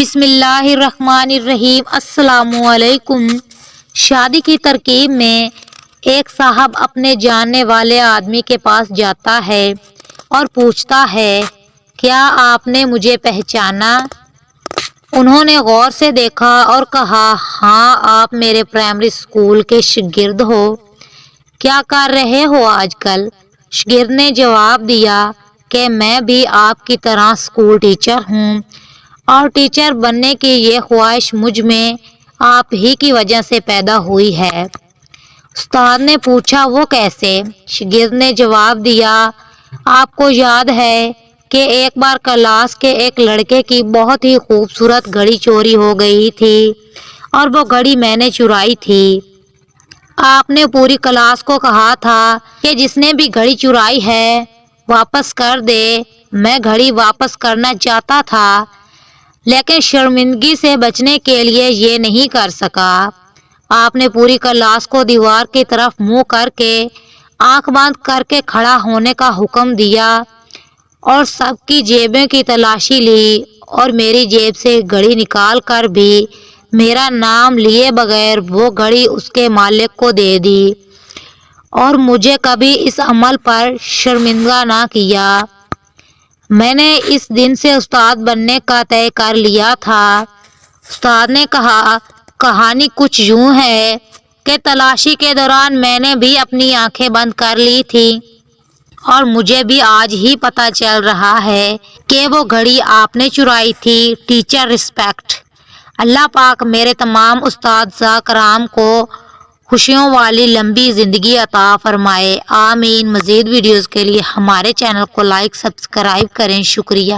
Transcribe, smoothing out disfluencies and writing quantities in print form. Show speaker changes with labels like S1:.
S1: بسم اللہ الرحمن الرحیم۔ السلام علیکم۔ شادی کی ترکیب میں ایک صاحب اپنے جاننے والے آدمی کے پاس جاتا ہے اور پوچھتا ہے، کیا آپ نے مجھے پہچانا؟ انہوں نے غور سے دیکھا اور کہا، ہاں، آپ میرے پرائمری اسکول کے شاگرد ہو۔ کیا کر رہے ہو آج کل؟ شاگرد نے جواب دیا کہ میں بھی آپ کی طرح اسکول ٹیچر ہوں، اور ٹیچر بننے کی یہ خواہش مجھ میں آپ ہی کی وجہ سے پیدا ہوئی ہے۔ استاد نے پوچھا، وہ کیسے؟ شاگرد نے جواب دیا، آپ کو یاد ہے کہ ایک بار کلاس کے ایک لڑکے کی بہت ہی خوبصورت گھڑی چوری ہو گئی تھی اور وہ گھڑی میں نے چرائی تھی۔ آپ نے پوری کلاس کو کہا تھا کہ جس نے بھی گھڑی چرائی ہے واپس کر دے۔ میں گھڑی واپس کرنا چاہتا تھا لیکن شرمندگی سے بچنے کے لیے یہ نہیں کر سکا۔ آپ نے پوری کلاس کو دیوار کی طرف منہ کر کے آنکھ بند کر کے کھڑا ہونے کا حکم دیا اور سب کی جیبوں کی تلاشی لی اور میری جیب سے گھڑی نکال کر بھی میرا نام لیے بغیر وہ گھڑی اس کے مالک کو دے دی اور مجھے کبھی اس عمل پر شرمندہ نہ کیا۔ میں نے اس دن سے استاد بننے کا طے کر لیا تھا۔ استاد نے کہا، کہانی کچھ یوں ہے کہ تلاشی کے دوران میں نے بھی اپنی آنکھیں بند کر لی تھی اور مجھے بھی آج ہی پتہ چل رہا ہے کہ وہ گھڑی آپ نے چرائی تھی۔ Teacher respect. اللہ پاک میرے تمام اساتذہ کرام کو خوشیوں والی لمبی زندگی عطا فرمائے، آمین۔ مزید ویڈیوز کے لیے ہمارے چینل کو لائک، سبسکرائب کریں۔ شکریہ۔